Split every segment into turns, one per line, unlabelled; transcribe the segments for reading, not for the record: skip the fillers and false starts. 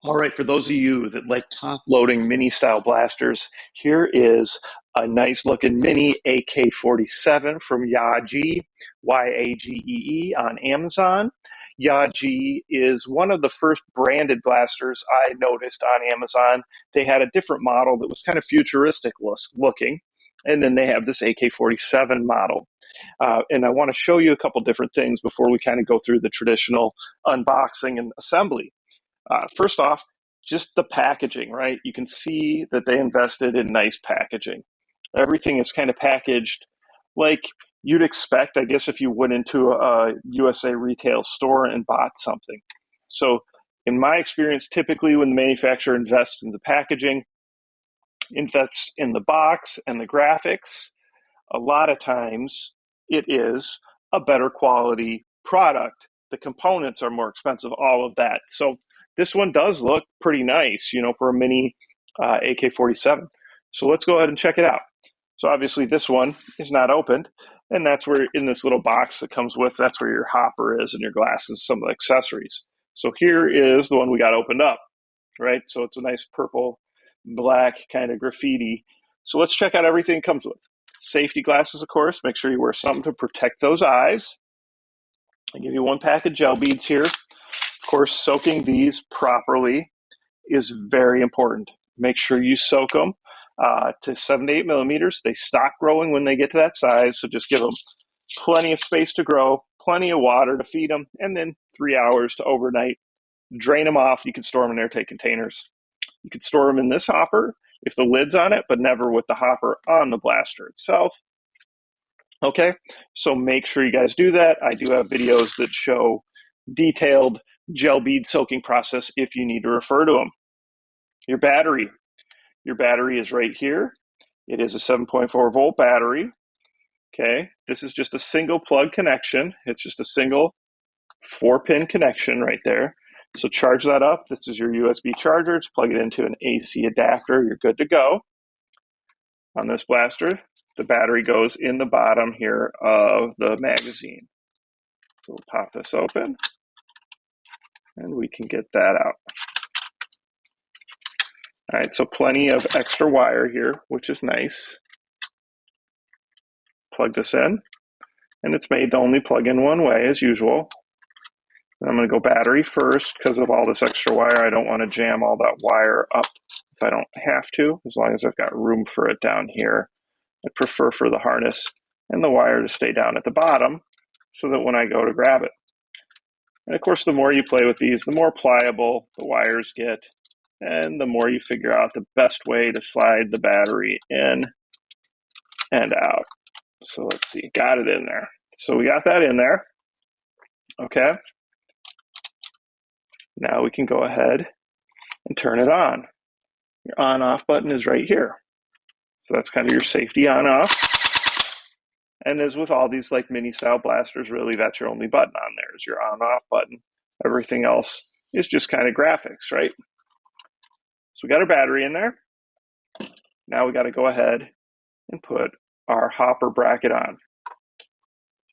All right, for those of you that like top-loading mini-style blasters, here is a nice-looking mini AK47 from YAGEE, YAGEE on Amazon. YAGEE is one of the first branded blasters I noticed on Amazon. They had a different model that was kind of futuristic looking, and then they have this AK47 model. And I want to show you a couple different things before we kind of go through the traditional unboxing and assembly. First off, just the packaging, right? You can see that they invested in nice packaging. Everything is kind of packaged like you'd expect, I guess, if you went into a USA retail store and bought something. So, in my experience, typically when the manufacturer invests in the packaging, invests in the box and the graphics, a lot of times it is a better quality product. The components are more expensive, all of that. So this one does look pretty nice, for a mini AK-47. So let's go ahead and check it out. So obviously this one is not opened, and that's where in this little box that comes with, that's where your hopper is and your glasses, some of the accessories. So here is the one we got opened up, right? So it's a nice purple, black kind of graffiti. So let's check out everything it comes with. Safety glasses, of course. Make sure you wear something to protect those eyes. I give you one pack of gel beads here. Of course, soaking these properly is very important. Make sure you soak them to 7 to 8 millimeters. They stop growing when they get to that size, so just give them plenty of space to grow, plenty of water to feed them, and then 3 hours to overnight. Drain them off. You can store them in airtight containers. You can store them in this hopper if the lid's on it, but never with the hopper on the blaster itself. Okay, so make sure you guys do that. I do have videos that show detailed gel bead soaking process if you need to refer to them. Your battery. Your battery is right here. It is a 7.4 volt battery. Okay, this is just a single plug connection. It's just a single 4-pin connection right there. So charge that up. This is your USB charger. Just plug it into an AC adapter. You're good to go. On this blaster, the battery goes in the bottom here of the magazine. So we'll pop this open and we can get that out. All right, so plenty of extra wire here, which is nice. Plug this in, and it's made to only plug in one way as usual. I'm going to go battery first because of all this extra wire. I don't want to jam all that wire up if I don't have to, as long as I've got room for it down here. I prefer for the harness and the wire to stay down at the bottom so that when I go to grab it. And of course, the more you play with these, the more pliable the wires get, and the more you figure out the best way to slide the battery in and out. So let's see, got it in there. So we got that in there. Okay. Now we can go ahead and turn it on. Your on-off button is right here. So that's kind of your safety on-off. And as with all these like mini style blasters, really that's your only button on there is your on-off button. Everything else is just kind of graphics, right? So we got our battery in there. Now we got to go ahead and put our hopper bracket on.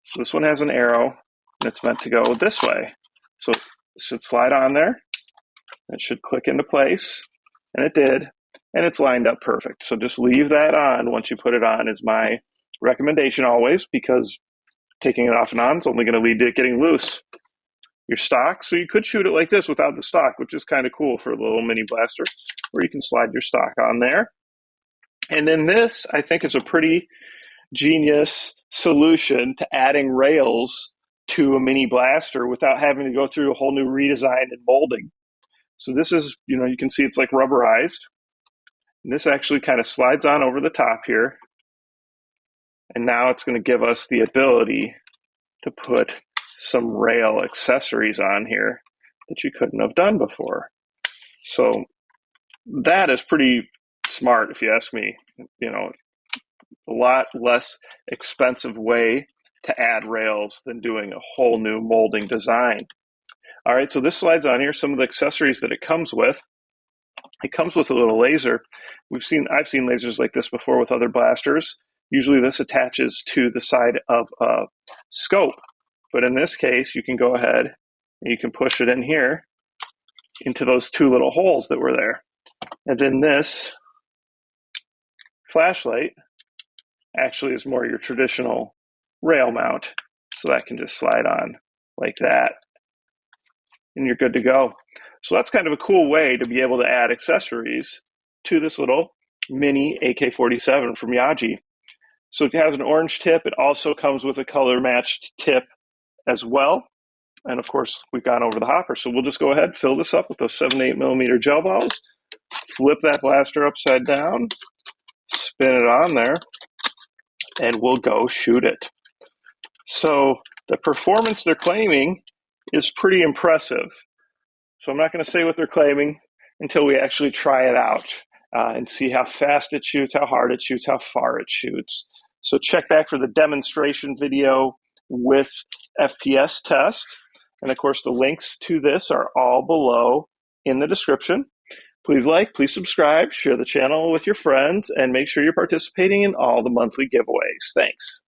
So this one has an arrow and it's meant to go this way. So it should slide on there. It should click into place, and it did, and it's lined up perfect. So just leave that on once you put it on is my recommendation always, because taking it off and on is only going to lead to it getting loose. Your stock, so you could shoot it like this without the stock, which is kind of cool for a little mini blaster, where you can slide your stock on there. And then this, I think, is a pretty genius solution to adding rails to a mini blaster without having to go through a whole new redesign and molding. So this is, you can see it's like rubberized. And this actually kind of slides on over the top here. And now it's going to give us the ability to put some rail accessories on here that you couldn't have done before. So that is pretty smart, if you ask me. A lot less expensive way to add rails than doing a whole new molding design. All right, so this slides on here. Some of the accessories that it comes with. It comes with a little laser. I've seen lasers like this before with other blasters. Usually this attaches to the side of a scope. But in this case, you can go ahead and you can push it in here into those two little holes that were there. And then this flashlight actually is more your traditional rail mount. So that can just slide on like that, and you're good to go. So that's kind of a cool way to be able to add accessories to this little mini AK47 from YAGEE. So it has an orange tip. It also comes with a color matched tip as well. And of course, we've gone over the hopper. So we'll just go ahead, fill this up with those 7-8mm gel balls, flip that blaster upside down, spin it on there, and we'll go shoot it. So the performance they're claiming is pretty impressive. So I'm not going to say what they're claiming until we actually try it out and see how fast it shoots, how hard it shoots, how far it shoots. So check back for the demonstration video with FPS test. And of course, the links to this are all below in the description. Please like, please subscribe, share the channel with your friends, and make sure you're participating in all the monthly giveaways. Thanks.